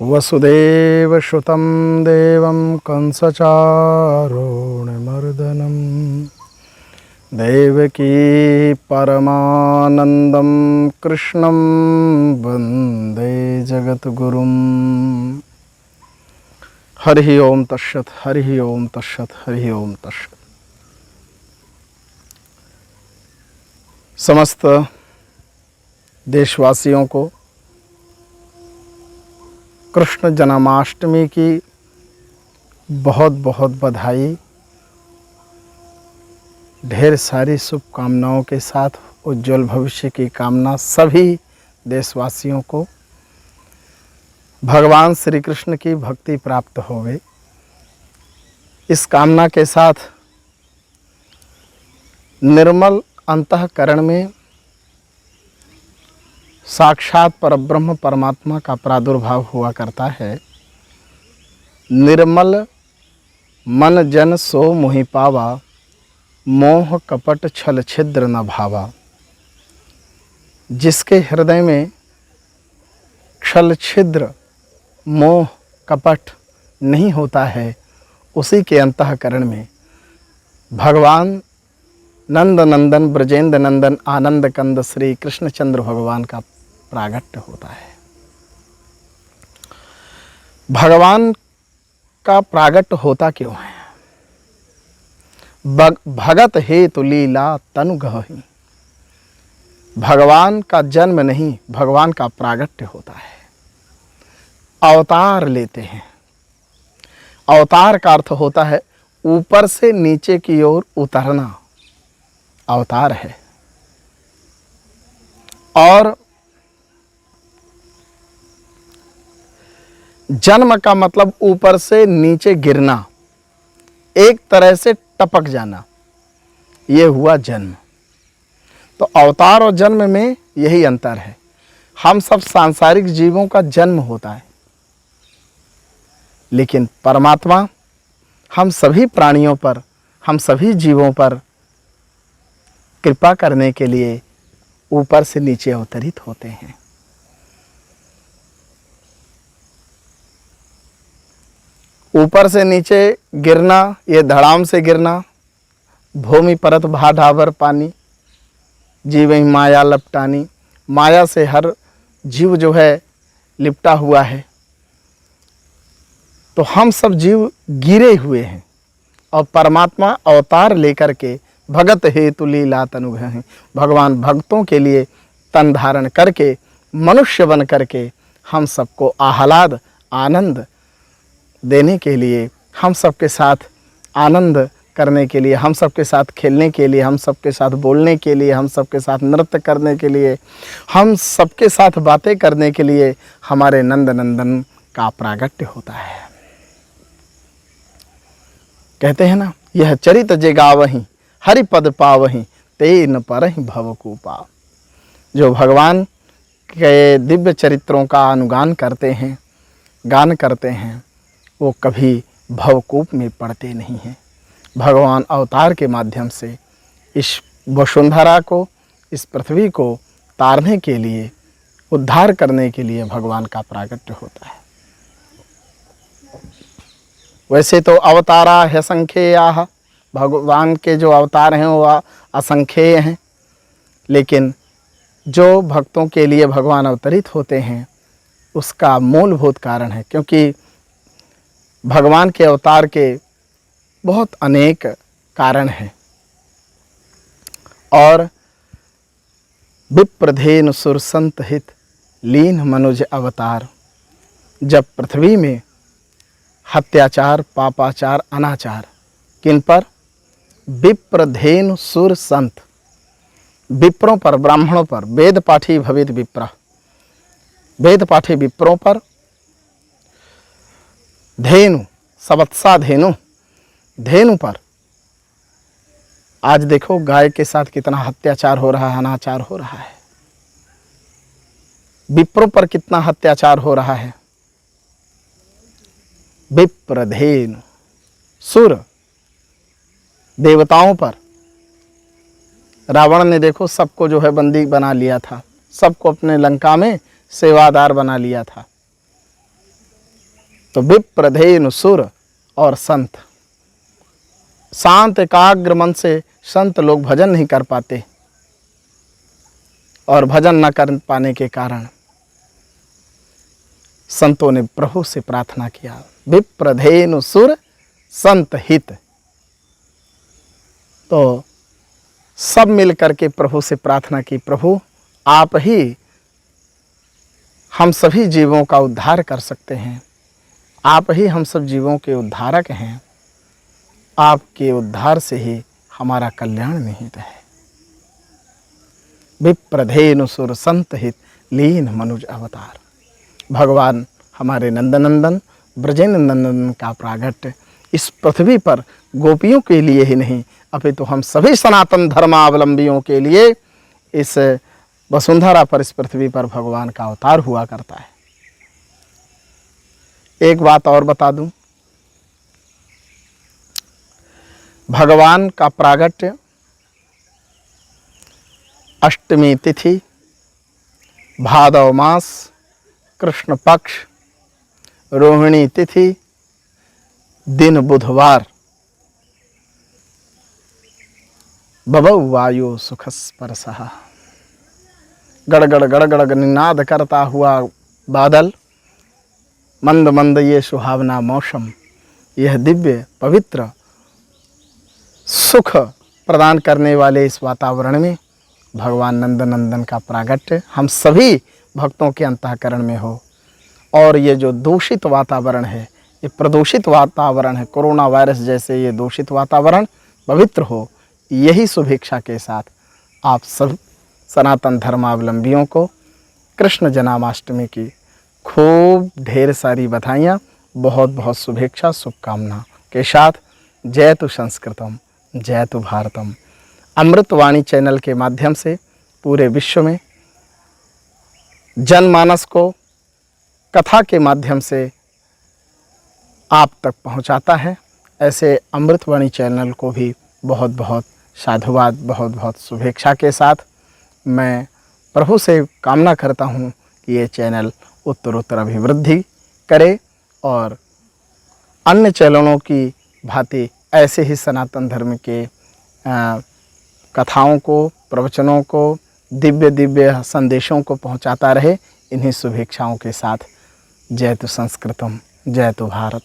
वसुदेवसुतं देवं कंसचारूणमर्दनं देवकी परमानन्दं कृष्णं वन्दे जगद्गुरुं। हरिः ओम तत्सत्, हरिः ओम तत्सत्, हरिः ओम तत्सत्। समस्त देशवासियों को कृष्ण जन्माष्टमी की बहुत बहुत बधाई, ढेर सारी शुभकामनाओं के साथ उज्जवल भविष्य की कामना सभी देशवासियों को। भगवान श्री कृष्ण की भक्ति प्राप्त होवे, इस कामना के साथ निर्मल अंतःकरण में साक्षात परब्रह्म परमात्मा का प्रादुर्भाव हुआ करता है। निर्मल मन जन सो मोहि पावा, मोह कपट छल छिद्र न भावा। जिसके हृदय में छल छिद्र मोह कपट नहीं होता है, उसी के अंतःकरण में भगवान नंद नंदन ब्रजेंद्र नंदन आनंद कंद श्री कृष्णचंद्र भगवान का प्रागट्य होता है। भगवान का प्रागट्य होता क्यों है? भगत हेतु लीला तनु गहि। भगवान का जन्म नहीं, भगवान का प्रागट्य होता है। अवतार लेते हैं। अवतार का अर्थ होता है ऊपर से नीचे की ओर उतरना, अवतार है। और जन्म का मतलब ऊपर से नीचे गिरना, एक तरह से टपक जाना, ये हुआ जन्म। तो अवतार और जन्म में यही अंतर है। हम सब सांसारिक जीवों का जन्म होता है, लेकिन परमात्मा हम सभी प्राणियों पर, हम सभी जीवों पर कृपा करने के लिए ऊपर से नीचे अवतरित होते हैं। ऊपर से नीचे गिरना, ये धड़ाम से गिरना। भूमि परत भा ढाबर पानी, जीव माया लपटानी। माया से हर जीव जो है लिपटा हुआ है। तो हम सब जीव गिरे हुए हैं और परमात्मा अवतार लेकर के भगत हेतु लीला तनु गहि। भगवान भक्तों के लिए तन धारण करके मनुष्य बन करके हम सबको आह्लाद आनंद देने के लिए, हम सबके साथ आनंद करने के लिए, हम सबके साथ खेलने के लिए, हम सबके साथ बोलने के लिए, हम सबके साथ नृत्य करने के लिए, हम सबके साथ बातें करने के लिए हमारे नंद नंदन का प्रागट्य होता है। कहते हैं ना, यह चरित जे गावहीं हरि पद पावहीं, ते न परहि भवकूपा। जो भगवान के दिव्य चरित्रों का अनुगान करते हैं, गान करते हैं, वो कभी भवकूप में पड़ते नहीं हैं। भगवान अवतार के माध्यम से इस वसुंधरा को, इस पृथ्वी को तारने के लिए, उद्धार करने के लिए भगवान का प्रागट्य होता है। वैसे तो अवतारा है संख्येयाः, भगवान के जो अवतार हैं वो असंख्येय हैं, लेकिन जो भक्तों के लिए भगवान अवतरित होते हैं उसका मूलभूत कारण है, क्योंकि भगवान के अवतार के बहुत अनेक कारण हैं। और विप्रधेनु सुर संत हित लीन मनुज अवतार। जब पृथ्वी में हत्याचार, पापाचार, अनाचार, किन पर? विप्रधेनु सुर संत, विप्रों पर, ब्राह्मणों पर। वेद पाठी भवेद विप्र, वेद पाठी विप्रों पर। धेनु, सवत्सा धेनु, धेनु पर। आज देखो गाय के साथ कितना अत्याचार हो रहा है, अनाचार हो रहा है। विप्रों पर कितना अत्याचार हो रहा है। विप्रधेनु सुर, देवताओं पर। रावण ने देखो सबको जो है बंदी बना लिया था, सबको अपने लंका में सेवादार बना लिया था। तो विप्रधेनु सुर और संत, शांत एकाग्र मन से संत लोग भजन नहीं कर पाते, और भजन न कर पाने के कारण संतों ने प्रभु से प्रार्थना किया, विप्रधेनु सुर संत हित। तो सब मिल करके प्रभु से प्रार्थना की, प्रभु आप ही हम सभी जीवों का उद्धार कर सकते हैं, आप ही हम सब जीवों के उद्धारक हैं, आपके उद्धार से ही हमारा कल्याण निहित है। विप्रधेनु सुर संत हित लीन मनुज अवतार। भगवान हमारे नंदनंदन ब्रजेंद्र नंदन का प्रागट्य इस पृथ्वी पर गोपियों के लिए ही नहीं, अपितु हम सभी सनातन धर्मावलंबियों के लिए इस वसुंधरा पर, इस पृथ्वी पर भगवान का अवतार हुआ करता है। एक बात और बता दूं, भगवान का प्रागट्य अष्टमी तिथि, भादव मास, कृष्ण पक्ष, रोहिणी तिथि, दिन बुधवार, बबौ वायु सुखस्पर्शः, गड़गड़ गड़गड़ निनाद करता हुआ बादल, मंद मंद ये सुहावना मौसम, यह दिव्य पवित्र सुख प्रदान करने वाले इस वातावरण में भगवान नंदनंदन का प्रागट्य हम सभी भक्तों के अंतःकरण में हो, और ये जो दूषित वातावरण है, ये प्रदूषित वातावरण है, कोरोना वायरस जैसे ये दूषित वातावरण पवित्र हो, यही शुभेच्छा के साथ आप सब सनातन धर्मावलंबियों को कृष्ण जन्माष्टमी की खूब ढेर सारी बधाइयाँ, बहुत बहुत शुभेच्छा शुभकामना के साथ। जयतु संस्कृतम जयतु भारतम। अमृतवाणी चैनल के माध्यम से पूरे विश्व में जनमानस को कथा के माध्यम से आप तक पहुंचाता है। ऐसे अमृतवाणी चैनल को भी बहुत बहुत साधुवाद, बहुत बहुत शुभेच्छा के साथ मैं प्रभु से कामना करता हूं कि ये चैनल उत्तरोत्तर अभिवृद्धि करे और अन्य चैनलों की भांति ऐसे ही सनातन धर्म के कथाओं को, प्रवचनों को, दिव्य दिव्य संदेशों को पहुंचाता रहे। इन्हीं शुभेच्छाओं के साथ जयतु संस्कृतम जयतु भारत।